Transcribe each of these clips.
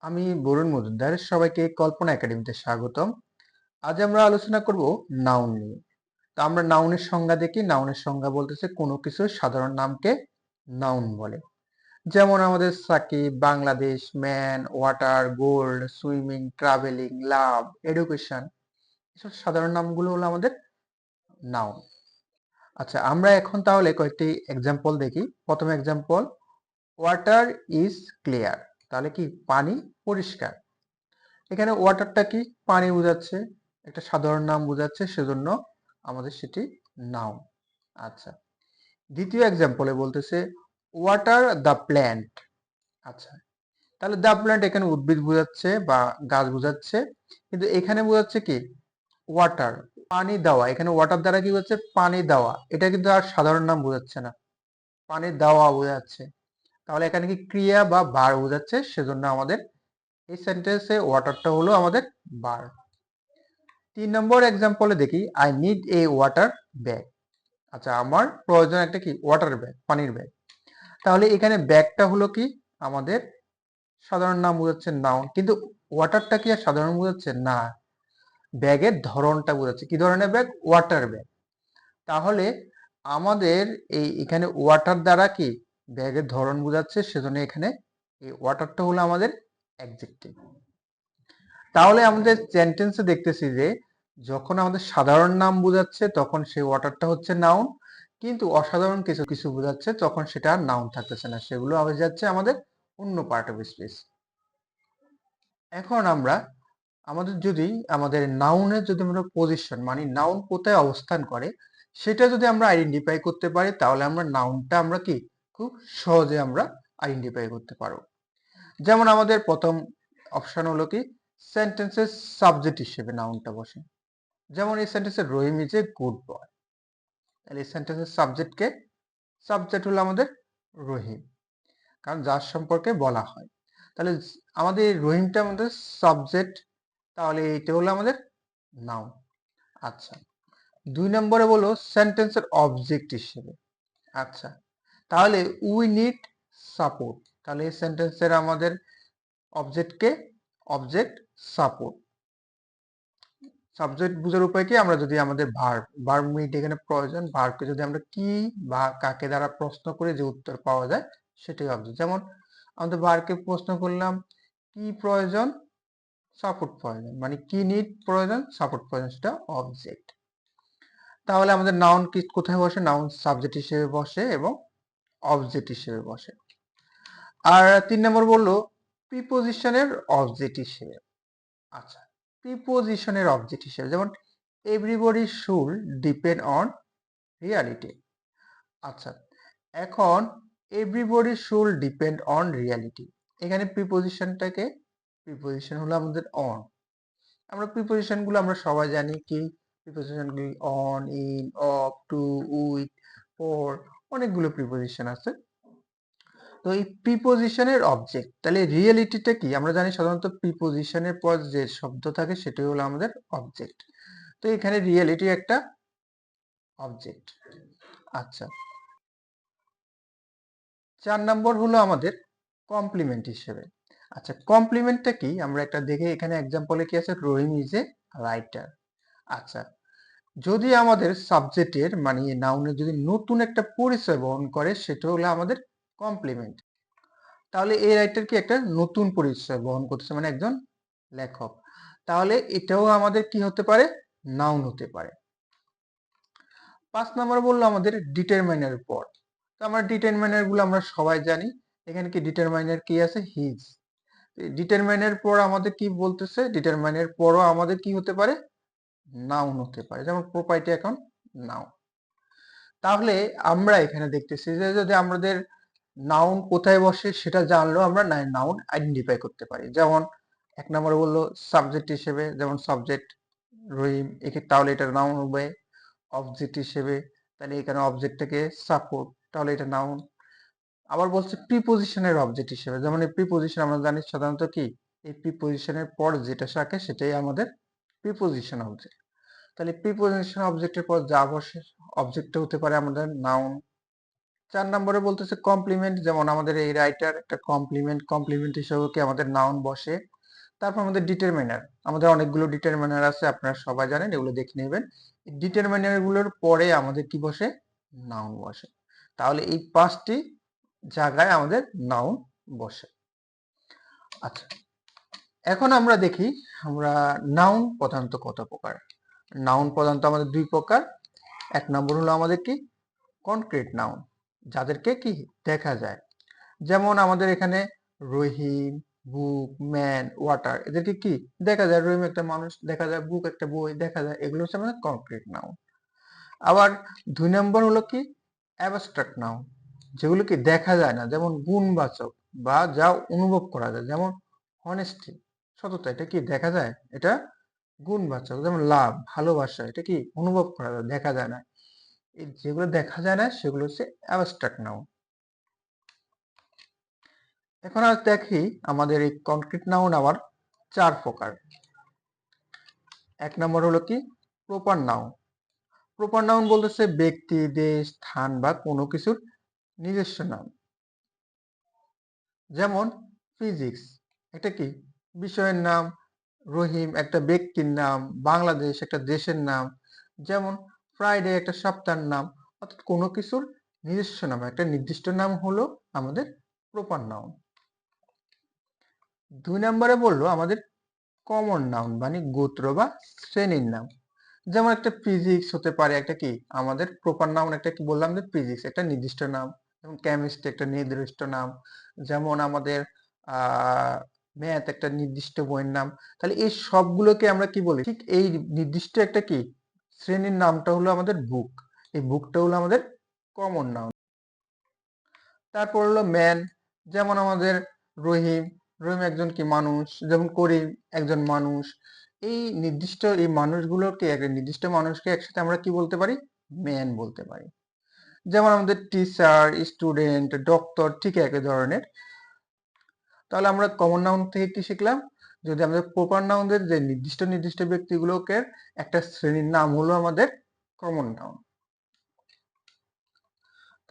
আমি বরুণ মজুমদার। সবাইকে কল্পনা একাডেমিতে স্বাগতম। আজ আমরা আলোচনা করব নাউন নিয়ে। তো আমরা নাউনের সংজ্ঞা দেখি। নাউনের সংজ্ঞা বলতেছে কোনো কিছুর সাধারণ নামকে নাউন বলে। যেমন আমাদের Shakib, Bangladesh, man, water, gold, swimming, travelling, love, education, এসব সাধারণ নামগুলো হলো আমাদের নাউন। আচ্ছা, আমরা এখন তাহলে কয়েকটি এক্সাম্পল দেখি। প্রথম এক্সাম্পল, ওয়াটার ইজ ক্লিয়ার। তাহলে কি? পানি পরিষ্কার। এখানে ওয়াটারটা কি? পানি বোঝাচ্ছে, একটা সাধারণ নাম বোঝাচ্ছে, সেজন্য আমাদের সেটি নাউন। আচ্ছা, দ্বিতীয় এক্সাম্পলে বলতেছে ওয়াটার দ্য প্ল্যান্ট। আচ্ছা, তাহলে দ্য প্ল্যান্ট এখানে উদ্ভিদ বোঝাচ্ছে বা গাছ বোঝাচ্ছে, কিন্তু এখানে বোঝাচ্ছে কি? ওয়াটার, পানি দেওয়া। এখানে ওয়াটার দ্বারা কি হচ্ছে? পানি দেওয়া। এটা কিন্তু আর সাধারণ নাম বোঝাচ্ছে না, পানি দেওয়া বোঝাচ্ছে। তাহলে এখানে কি ক্রিয়া বা ভার বোঝাচ্ছে, সেজন্য আমাদের এই সেন্টেন্সে ওয়াটারটা হলো আমাদের ভার। 3 নম্বর এক্সাম্পলে দেখি, I need a water bag. আচ্ছা, আমার প্রয়োজন একটা কি? ওয়াটার ব্যাগ, পানির ব্যাগ। তাহলে এখানে ব্যাগটা হলো কি? আমাদের সাধারণ নাম বোঝাচ্ছে, নাউন। কিন্তু ওয়াটারটা কি আর সাধারণ বোঝাচ্ছে না, ব্যাগের ধরনটা বোঝাচ্ছে। কি ধরনের ব্যাগ? Water bag. তাহলে আমাদের এখানে ওয়াটার দ্বারা কি ব্যাগের ধরন বোঝাচ্ছে, সেজন্য এখানে এই ওয়াটারটা হলো আমাদের অ্যাডজেক্টিভ। তাহলে আমাদের সেন্টেন্সে দেখতেছি যে যখন আমাদের সাধারণ নাম বোঝাচ্ছে তখন সেই ওয়াটারটা হচ্ছে নাউন, কিন্তু অসাধারণ কিছু কিছু বোঝাচ্ছে তখন সেটা আর নাউন থাকতেছে না, সেগুলো হয়ে যাচ্ছে আমাদের অন্য পার্ট অফ স্পিচ। এখন আমরা আমাদের নাউনের যদি আমরা পজিশন, মানে নাউন কোথায় অবস্থান করে, সেটা যদি আমরা আইডেন্টিফাই করতে পারি, তাহলে আমরা নাউনটা আমরা কি খুব সহজে আমরা আইডেন্টিফাই করতে পারবো। যেমন আমাদের প্রথম অপশন হলো কি? সেন্টেন্সের সাবজেক্ট হিসেবে নাউনটা বসে। যেমন এই সেন্টেন্সে রহিম ইজ এ গুড বয়। তাহলে এই সেন্টেন্সের সাবজেক্ট হলো আমাদের রহিম, কারণ যার সম্পর্কে বলা হয়। তাহলে আমাদের এই রহিমটা আমাদের সাবজেক্ট, তাহলে এইটা হলো আমাদের নাউন। আচ্ছা, 2 নম্বরে বলো সেন্টেন্সের অবজেক্ট হিসেবে। আচ্ছা, তাহলে উই নিড সাপোর্ট। তাহলে এই সেন্টেন্সের আমাদের অবজেক্টকে অবজেক্ট সাপোর্ট। সাবজেক্ট বোঝার উপায় কি? আমরা যদি আমাদের ভার্ব মিট এখানে প্রয়োজন, ভার্বকে যদি আমরা কি বা কাকে দ্বারা প্রশ্ন করে যে উত্তর পাওয়া যায় সেটাই অবজেক্ট। যেমন আমাদের ভার্বকে প্রশ্ন করলাম কি প্রয়োজন? সাপোর্ট প্রয়োজন, মানে কি নিড প্রয়োজন? সাপোর্ট প্রয়োজন, সেটা অবজেক্ট। তাহলে আমাদের নাউন কি কোথায় বসে? নাউন সাবজেক্ট হিসেবে বসে এবং অবজেক্ট হিসেবে বসে। আর 3 নম্বর বললো প্রিপোজিশনের অবজেক্ট হিসেবে। আচ্ছা, প্রিপোজিশনের অবজেক্ট হিসেবে যেমন everybody should depend on reality. আচ্ছা, এখন everybody should depend on reality, এখানে প্রিপোজিশন হলো আমাদের অন। আমরা প্রিপোজিশনগুলো আমরা সবাই জানি কি? প্রিপোজিশনগুলি on, in, of, to, with, for, অনেকগুলো প্রিপোজিশন আছে। তো এই প্রিপোজিশনের অবজেক্ট, তাহলে রিয়েলিটিটা কি? আমরা জানি সাধারণত প্রিপোজিশনের পর যে শব্দ থাকে সেটাই হলো আমাদের অবজেক্ট। তো এখানে রিয়েলিটি একটা অবজেক্ট। আচ্ছা, 4 নম্বর হলো আমাদের কমপ্লিমেন্ট হিসেবে। আচ্ছা, কমপ্লিমেন্টটা কি? আমরা একটা দেখে, এখানে এক্সাম্পলে কি আছে? রহিম ইজ এ রাইটার। আচ্ছা, যদি আমাদের সাবজেক্টের মানে নাউনের যদি নতুন একটা পরিচয় বহন করে, সেটা হলো আমাদের কমপ্লিমেন্ট। তাহলে এই রাইটার কি একটা নতুন পরিচয় বহন করতেছে, মানে একজন লেখক। তাহলে এটাও আমাদের কি হতে পারে? নাউন হতে পারে। 5 নম্বর বললো আমাদের ডিটারমাইনার পর। তো আমরা ডিটারমাইনার গুলো আমরা সবাই জানি। এখানে কি ডিটারমাইনার কি আছে? হিজ। ডিটারমাইনার পর আমাদের কি বলতেছে? ডিটারমাইনার পরও আমাদের কি হতে পারে? নাউন হতে পারে। যেমন প্রপার্টি এখন নাউন। তাহলে আমরা এখানে দেখতেছি যে যদি আমাদের নাউন কোথায় বসে সেটা জানলেও আমরা নাউন আইডেন্টিফাই করতে পারি। যেমন 1 নম্বরে বললো সাবজেক্ট হিসেবে, যেমন সাবজেক্ট রহিম, তাহলে এটা নাউন হবে। অবজেক্ট হিসেবে, তাহলে এখানে অবজেক্টটাকে সাপোর্ট, তাহলে এটা নাউন। আবার বলছে প্রিপোজিশনের অবজেক্ট হিসেবে, যেমন এই প্রিপোজিশন আমরা জানি সাধারণত কি? এই প্রিপোজিশনের পর যেটা থাকে সেটাই আমাদের প্রিপোজিশন অবজেক্ট। তাহলে প্রিপোজিশন অবজেক্টের পর যা বসে অবজেক্টটা হতে পারে আমাদের নাউন। 4 নম্বরে বলতেছে কমপ্লিমেন্ট, যেমন আমাদের এই রাইটার একটা কমপ্লিমেন্ট হিসেবে কি আমাদের নাউন বসে। তারপর আমাদের ডিটারমিনার, আমাদের অনেকগুলো ডিটারমিনার আছে, আপনারা সবাই জানেন, এগুলো দেখে নেবেন। ডিটারমিনার গুলোর পরে আমাদের কি বসে? নাউন বসে। তাহলে এই 5টি জায়গায় আমাদের নাউন বসে। আচ্ছা, এখন আমরা দেখি আমরা নাউন প্রধানত কত প্রকার। নাউন প্রধানত আমাদের 2 প্রকার। 1 নম্বর হলো আমাদের কি? কনক্রিট নাউন, যাদেরকে কি দেখা যায়। যেমন আমাদের এখানে রহিম, বুক, ম্যান, ওয়াটার, এদেরকে কি দেখা যায়? রহিম একটা মানুষ দেখা যায়, বুক একটা বই দেখা যায়, এগুলো হচ্ছে আমাদের কনক্রিট নাউন। আবার 2 নম্বর হলো কি? অ্যাবস্ট্রাক্ট নাউন, যেগুলো কি দেখা যায় না, যেমন গুণবাচক বা যা অনুভব করা যায়, যেমন হনেস্টি, সততা, এটা কি দেখা যায়? এটা গুণবাচক। যেমন লাভ, ভালোবাসা, এটা কি অনুভব করা যায়, দেখা যায় না। এই যেগুলো দেখা যায় না সেগুলো হচ্ছে অ্যাবস্ট্রাক্ট নাউন। এখন আজ দেখি আমাদের এই কনক্রিট নাউন আবার 4 প্রকার। 1 নম্বর হলো কি? Proper noun. প্রপার নাউন বলতেছে ব্যক্তি, দেশ, স্থান বা কোনো কিছুর নিজস্ব নাম। যেমন ফিজিক্স, এটা কি বিষয়ের নাম, রহিম একটা ব্যক্তির নাম, বাংলাদেশ একটা দেশের নাম। যেমন ফ্রাইডে একটা সপ্তাহের নাম। অর্থাৎ কোনো কিছুর নিজস্ব নাম, একটা নির্দিষ্ট নাম হলো আমাদের প্রপার নাউন। 2 নম্বরে বললো আমাদের কমন নাউন, মানে গোত্র বা শ্রেণীর নাম। যেমন একটা ফিজিক্স হতে পারে একটা কি আমাদের প্রপার নাউন, একটা কি বললাম যে ফিজিক্স একটা নির্দিষ্ট নাম। যেমন কেমিস্ট্রি একটা নির্দিষ্ট নাম। যেমন আমাদের ম্যাথ একটা নির্দিষ্ট বইয়ের নাম। তাহলে এই সবগুলোকে আমরা কি বলি? ঠিক এই নির্দিষ্ট একটা কি শ্রেণীর নামটা হলো আমাদের বুক। এই বুকটা হলো আমাদের কমন নাউন। তারপর হলো ম্যান, যেমন আমাদের রহিম, রহিম একজন কি মানুষ। যেমন করিম একজন মানুষ। এই মানুষগুলোকে, একটা নির্দিষ্ট মানুষকে একসাথে আমরা কি বলতে পারি? ম্যান বলতে পারি। যেমন আমাদের টিচার, স্টুডেন্ট, ডক্টর, ঠিক একই ধরনের। তাহলে আমরা কমন নাউন থেকে কি শিখলাম? যদি আমাদের প্রপার নাউনদের যে নির্দিষ্ট নির্দিষ্ট ব্যক্তিগুলোকে একটা শ্রেণীর নাম হলো আমাদের কমন নাউন।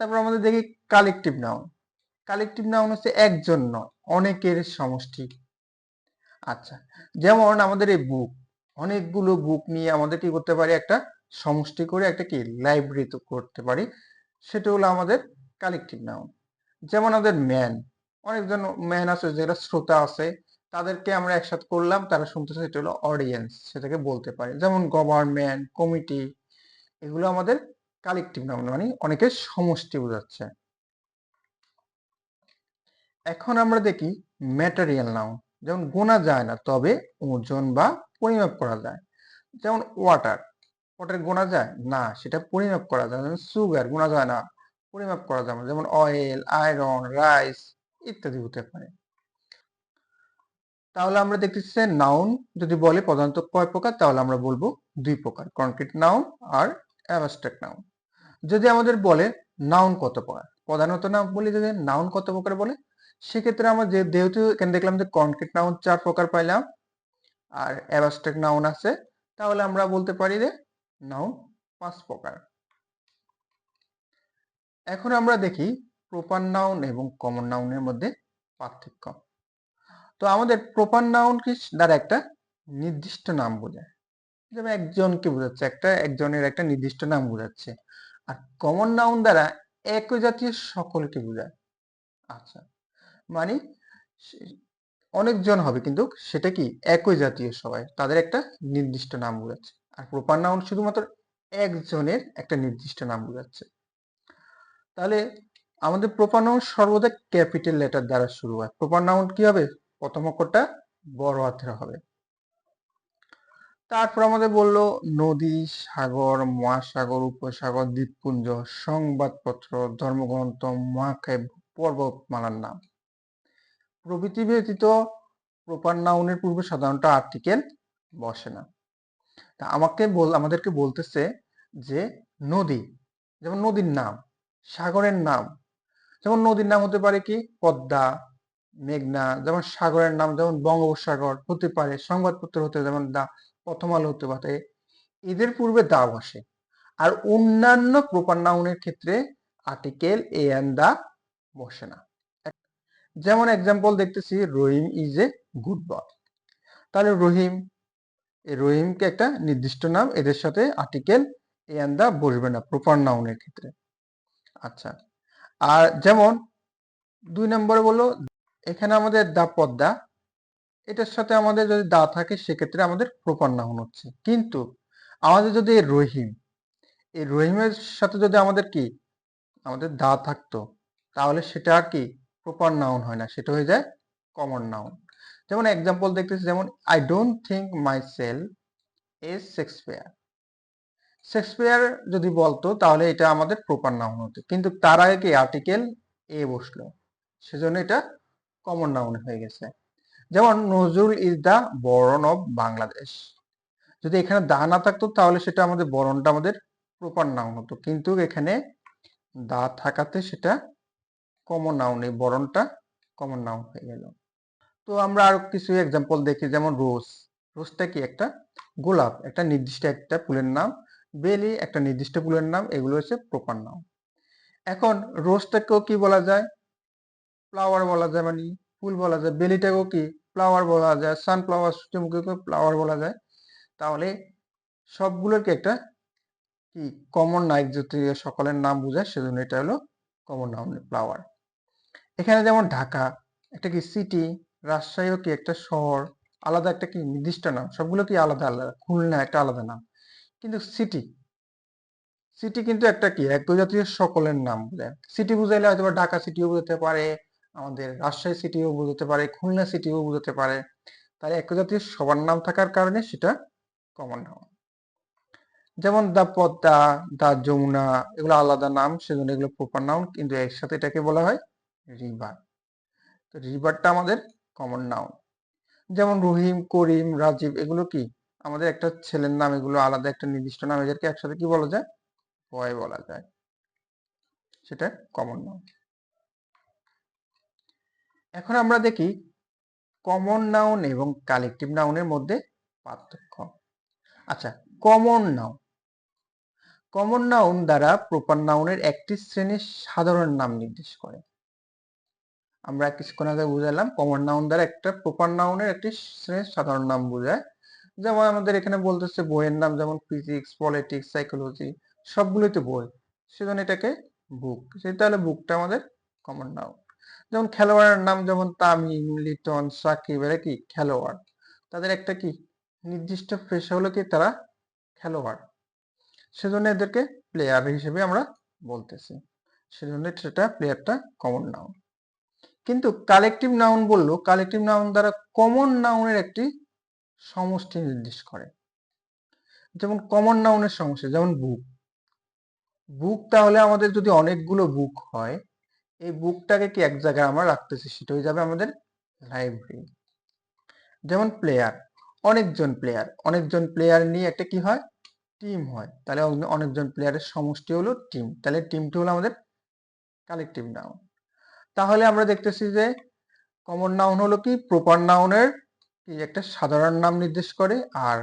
তারপর আমাদের দেখি কালেকটিভ নাউন। কালেকটিভ নাউন হচ্ছে একজন নয়, অনেকের সমষ্টি। আচ্ছা, যেমন আমাদের এই বুক, অনেকগুলো বুক নিয়ে আমাদের কি করতে পারি? একটা সমষ্টি করে একটা কি লাইব্রেরি তো করতে পারি, সেটা হলো আমাদের কালেকটিভ নাউন। যেমন আমাদের ম্যান, অনেকজন ম্যান আছে, যারা শ্রোতা আছে, তাদেরকে আমরা একসাথে করলাম, তারা শুনতেছে, সেটা হলো অডিয়েন্স, সেটাকে বলতে পারি। যেমন গভর্নমেন্ট, কমিটি, এগুলো আমাদের কালেকটিভ নাউন, মানে অনেকের সমষ্টি বোঝাচ্ছে। এখন আমরা দেখি ম্যাটেরিয়াল নাউন, যেমন গোনা যায় না তবে ওজন বা পরিমাপ করা যায়। যেমন ওয়াটার, ওয়াটার গোনা যায় না, সেটা পরিমাপ করা যায়। যেমন সুগার গোনা যায় না, পরিমাপ করা যায় না। যেমন অয়েল, আয়রন, রাইস ইত্যাদি হতে পারে। তাহলে আমরা দেখতেছি নাউন যদি বলে প্রধানত কয় প্রকার, তাহলে আমরা বলবো 2 প্রকার, কনক্রিট নাউন আর অ্যাবস্ট্রাক্ট নাউন। যদি আমাদের বলে নাউন কত প্রকার, প্রধানত নাম বলি, যদি নাউন কত প্রকার বলে, সেক্ষেত্রে আমরা যেহেতু এখানে দেখলাম যে কনক্রিট নাউন 4 প্রকার পাইলাম আর অ্যাবস্ট্রাক্ট নাউন আছে, তাহলে আমরা বলতে পারি যে নাউন 5 প্রকার। এখন আমরা দেখি প্রপার নাউন এবং কমন নাউনের মধ্যে পার্থক্য। তো আমাদের প্রপার নাউন কি দ্বারা একটা নির্দিষ্ট নাম বোঝায়, যেমন একজনকে বোঝাচ্ছে, একজনের একটা নির্দিষ্ট নাম বোঝাচ্ছে। আর কমন নাউন দ্বারা একই জাতীয় সকলকে বোঝায়। আচ্ছা, মানে অনেকজন হবে কিন্তু সেটা কি একই জাতীয় সবাই, তাদের একটা নির্দিষ্ট নাম বোঝাচ্ছে। আর প্রপার নাউন শুধুমাত্র একজনের একটা নির্দিষ্ট নাম বোঝাচ্ছে। তাহলে আমাদের প্রপার নাউন সর্বদা ক্যাপিটাল লেটার দ্বারা শুরু হয়। প্রপার নাউন কি হবে? প্রথম অক্ষরটা বড় হাতের হবে। তারপর আমাদের বললো নদী, সাগর, মহাসাগর, উপসাগর, দ্বীপপুঞ্জ, সংবাদপত্র, ধর্মগ্রন্থ, মহাকাব্য, পর্বতমালার নাম প্রভৃতি ব্যতীত প্রপার নাউনের পূর্বে সাধারণত আর্টিকেল বসে না। তা আমাদেরকে বলতেছে যে নদী, যেমন নদীর নাম, সাগরের নাম, যেমন নদীর নাম হতে পারে কি পদ্মা, মেঘনা। যেমন সাগরের নাম যেমন বঙ্গোপসাগর হতে পারে, সংবাদপত্র হতে যেমন দা, প্রথম আলো হতে পারে। এদের পূর্বে দা বসে। আর অন্যান্য প্রপার নাউনের ক্ষেত্রে আর্টিকেল এ এন্ড দা বসে না। যেমন এক্সাম্পল দেখতেছি, রহিম ইজ এ গুড বয়। তাহলে রহিম, এই রহিমকে একটা নির্দিষ্ট নাম, এদের সাথে আর্টিকেল এ এন্ড দা বসবে না প্রপার নাউনের ক্ষেত্রে। আচ্ছা, আর যেমন 2 নম্বরে বললো, এখানে আমাদের দা পদ্মা, এটার সাথে আমাদের যদি দা থাকে সেক্ষেত্রে আমাদের প্রপার নাউন হচ্ছে। কিন্তু আমাদের যদি এই রহিম, এই রহিমের সাথে যদি আমাদের কি আমাদের দা থাকতো, তাহলে সেটা আর কি প্রপার নাউন হয় না, সেটা হয়ে যায় কমন নাউন। যেমন এক্সাম্পল দেখতেছি, যেমন I don't think my self is Shakespeare. Shakespeare যদি বলতো তাহলে এটা আমাদের প্রপার নাউন হতো, কিন্তু তার আগে কি আর্টিকেল এ বসলো, সেজন্য এটা কমন নাউন হয়ে গেছে। যেমন নজরুল ইজ দা বরণ অফ বাংলাদেশ। যদি এখানে দা না থাকতো তাহলে সেটা আমাদের বরণটা আমাদের প্রপার নাউন হতো, কিন্তু এখানে দা থাকাতে সেটা কমন নাউন, এই বরণটা কমন নাউন হয়ে গেল। তো আমরা আরো কিছু এক্সাম্পল দেখি, যেমন রোজ। রোজটা কি একটা গোলাপ, একটা নির্দিষ্ট একটা ফুলের নাম। বেলি একটা নির্দিষ্ট ফুলের নাম, এগুলো হচ্ছে প্রপার নাউন। এখন রোজটাকেও কি বলা যায়, ফ্লাওয়ার বলা যায়, মানে ফুল বলা যায়। বেলিটাকেও কি ফ্লাওয়ার বলা যায়, সানফ্লাওয়ার, সূর্যমুখীকে ফ্লাওয়ার বলা যায়। তাহলে সবগুলোর কি একটা কি কমন নাইক, যদি সকলের নাম বোঝায় সেজন্য এটা হলো কমন নাউন ফ্লাওয়ার। এখানে যেমন ঢাকা একটা কি সিটি, রাজশাহীও কি একটা শহর, আলাদা একটা কি নির্দিষ্ট নাম, সবগুলো কি আলাদা আলাদা। খুলনা একটা আলাদা নাম, কিন্তু সিটি, সিটি কিন্তু একটা কি এক জাতীয় সকলের নাম বোঝায়। সিটি বুঝাইলে হয়তো ঢাকা সিটিও বোঝাতে পারে, আমাদের রাজশাহী সিটিও বোঝাতে পারে, খুলনা সিটিও বোঝাতে পারে। তাই এক জাতীয় সবার নাম থাকার কারণে সেটা কমন নাম। যেমন দা পদ্মা, দা যমুনা, এগুলো আলাদা নাম, সেজন্য এগুলো প্রপার নাউন, কিন্তু এর সাথে এটাকে বলা হয় রিভার। তো রিভারটা আমাদের কমন নাউন। যেমন রহিম, করিম, রাজীব, এগুলো কি আমাদের একটা ছেলের নাম, এগুলো আলাদা একটা নির্দিষ্ট নাম, এদেরকে একসাথে কি বলা যায়, বয় বলা যায়, সেটা কমন নাউন। এখন আমরা দেখি কমন নাউন এবং কালেকটিভ নাউনের মধ্যে পার্থক্য। আচ্ছা, কমন নাউন, কমন নাউন দ্বারা প্রপার নাউনের একটি শ্রেণীর সাধারণ নাম নির্দেশ করে। আমরা কিছুক্ষণ আগে বুঝালাম কমন নাউন দ্বারা একটা প্রপার নাউনের একটি শ্রেণীর সাধারণ নাম বোঝায়। যেমন আমাদের এখানে বলতেছে বইয়ের নাম, যেমন ফিজিক্স, পলিটিক্স, সাইকোলজি, সবগুলোই তো বই, সেজন্য এটাকে বুক, তাহলে বুকটা আমাদের কমন নাউন। যেমন খেলোয়াড়ের নাম, যেমন তামিম, লিটন, সাকিব, এরা কি খেলোয়াড়, তাদের একটা কি নির্দিষ্ট পেশা হলো কি তারা খেলোয়াড়, সেজন্য এদেরকে প্লেয়ার হিসেবে আমরা বলতেছি, সেজন্য সেটা প্লেয়ারটা কমন নাউন। কিন্তু কালেকটিভ নাউন বললো, কালেকটিভ নাউন দ্বারা কমন নাউনের একটি সমষ্টি নির্দেশ করে। যেমন কমন নাউনের সমষ্টি, যেমন বুক, বুক তাহলে আমাদের যদি অনেকগুলো বুক হয়, এই বুকটাকে কি এক জায়গায় আমরা রাখতেছি, সেটা হয়ে যাবে আমাদের লাইব্রেরি। যেমন প্লেয়ার, অনেকজন প্লেয়ার, অনেকজন প্লেয়ার নিয়ে একটা কি হয়, টিম হয়, তাহলে অনেকজন প্লেয়ারের সমষ্টি হলো টিম, তাহলে টিমটি হলো আমাদের কালেকটিভ নাউন। তাহলে আমরা দেখতেছি যে কমন নাউন হলো কি প্রপার নাউনের কি একটা সাধারণ নাম নির্দেশ করে, আর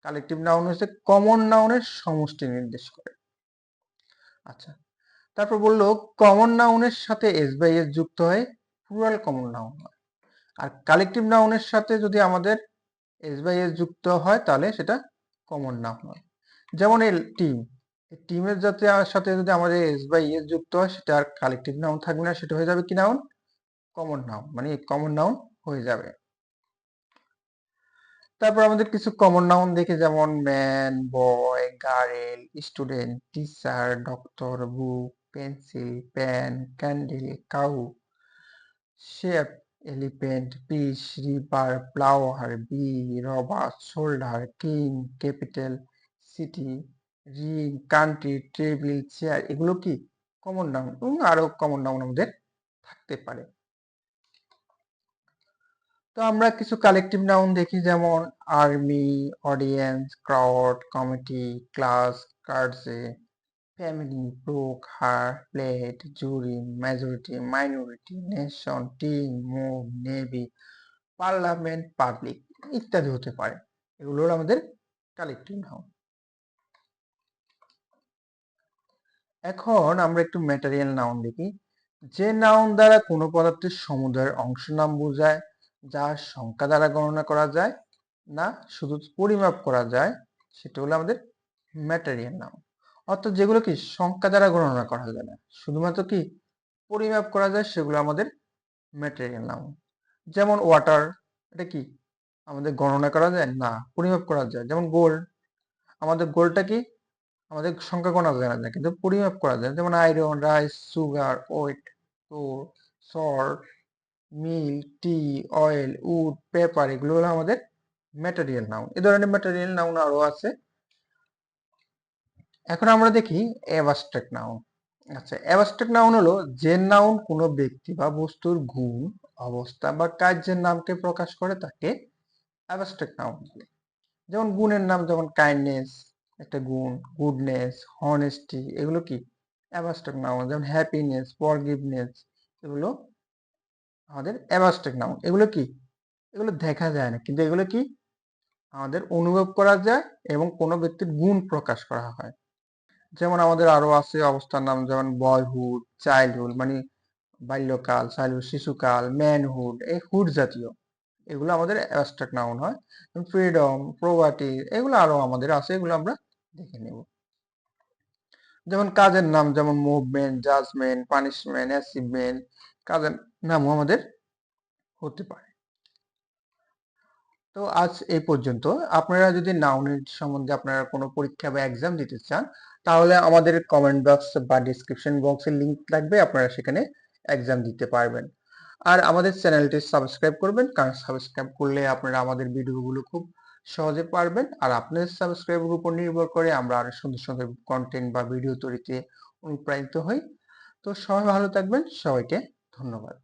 কালেকটিভ নাউন হচ্ছে কমন নাউনের সমষ্টি নির্দেশ করে। আচ্ছা, তারপর বললো কমন নাউনের সাথে এস বাই এস যুক্ত হয় প্লুরাল কমন নাউন হয়, আর কালেকটিভ নাউনের সাথে যদি আমাদের এস বাই এস যুক্ত হয় তাহলে সেটা কমন নাউন হয়। যেমন এই টিম, টিমের সাথে যদি আমাদের এস বাই এস যুক্ত হয়, সেটা আর কালেকটিভ নাউন থাকবে না, সেটা হয়ে যাবে কি নাউন, কমন নাউন, মানে কমন নাউন হয়ে যাবে। তারপর আমাদের কিছু কমন নাউন দেখি, যেমন man, boy, girl, student, teacher, doctor, book, pencil, pen, candle, cow, sheep, elephant, piece, river, flower, bee, rubber, shoulder, king, capital, city, ring, country, table, chair, এগুলো কি কমন নাউন, এবং আরো কমন নাউন আমাদের থাকতে পারে। তো আমরা কিছু কালেকটিভ নাউন দেখি, যেমন army, audience, crowd, committee, class, কার্ডসে, family, brook, herd, plate, jury, majority, minority, nation, team, move, navy, parliament, public ইত্যাদি হতে পারে। এগুলো হলো আমাদের কালেকটিভ নাউন। এখন আমরা একটু ম্যাটেরিয়াল নাউন দেখি। যে নাউন দ্বারা কোনো পদার্থের সমুদয়ের অংশ নাম বোঝায়, যা সংখ্যা দ্বারা গণনা করা যায় না, শুধু পরিমাপ করা যায়, সেটা হলো আমাদের ম্যাটেরিয়াল নাউন। অর্থাৎ যেগুলো কি সংখ্যা দ্বারা গণনা করা যায় না, শুধুমাত্র কি পরিমাপ করা যায়, সেগুলো আমাদের ম্যাটেরিয়াল নাউন। যেমন ওয়াটার, এটা কি আমাদের গণনা করা যায় না, পরিমাপ করা যায়। যেমন গোল্ড, আমাদের গোল্ডটা কি আমাদের সংখ্যা গোনা যায় না, কিন্তু পরিমাপ করা যায়। যেমন iron, rice, sugar, weight, flour, salt, milk, tea, oil, wood, paper, এগুলো হলো আমাদের ম্যাটেরিয়াল নাউন। এ ধরনের ম্যাটেরিয়াল নাউন আরো আছে। এখন আমরা দেখি অ্যাবস্ট্রাক্ট নাউন। আচ্ছা, অ্যাবস্ট্রাক্ট নাউন হলো যে নাউন কোনো ব্যক্তি বা বস্তুর গুণ, অবস্থা বা কার্যের নামকে প্রকাশ করে তাকে অ্যাবস্ট্রাক্ট নাউন বলে। যেমন গুণের নাম, যেমন কাইন্ডনেস একটা গুণ, গুডনেস, হনেস্টি, এগুলো কি অ্যাবস্ট্রাক্ট নাউন। যেমন হ্যাপিনেস, ফরগিভনেস, এগুলো আমাদের অ্যাবস্ট্রাক্ট নাউন। এগুলো কি এগুলো দেখা যায় না, কিন্তু এগুলো কি আমাদের অনুভব করা যায় এবং কোনো ব্যক্তির গুণ প্রকাশ করা হয়। যেমন আমাদের আরো আছে অবস্থার নাম, যেমন বয়হুড, চাইল্ডহুড মানে বাল্যকাল, চাইল্ডহুড শিশুকাল, ম্যানহুড, এই হুড জাতীয়, এগুলো আমাদের অ্যাবস্ট্রাক্ট নাউন হয়। ফ্রিডম, প্রপার্টি, এগুলো আরো আমাদের আছে, এগুলো আমরা দেখে নেব। যেমন কাজের নাম, যেমন মুভমেন্ট, জাজমেন্ট, পানিশমেন্ট, অ্যাচিভমেন্ট, কাজের নামও আমাদের হতে পারে। তো আজ এই পর্যন্ত। আপনারা যদি নাউনের সম্বন্ধে আপনারা কোনো পরীক্ষা বা এক্সাম দিতে চান, তাহলে আমাদের কমেন্ট বক্স বা ডিসক্রিপশন বক্সের লিংক থাকবে, আপনারা সেখানে এক্সাম দিতে পারবেন। আর আমাদের চ্যানেলটি সাবস্ক্রাইব করবেন, কারণ সাবস্ক্রাইব করলে আপনারা আমাদের ভিডিওগুলো খুব সহজে পারবেন। আর আপনাদের সাবস্ক্রাইবের উপর নির্ভর করে আমরা আরো সুন্দর সুন্দর কন্টেন্ট বা ভিডিও তৈরিতে অনুপ্রাণিত হই। তো সবাই ভালো থাকবেন, সবাইকে ধন্যবাদ।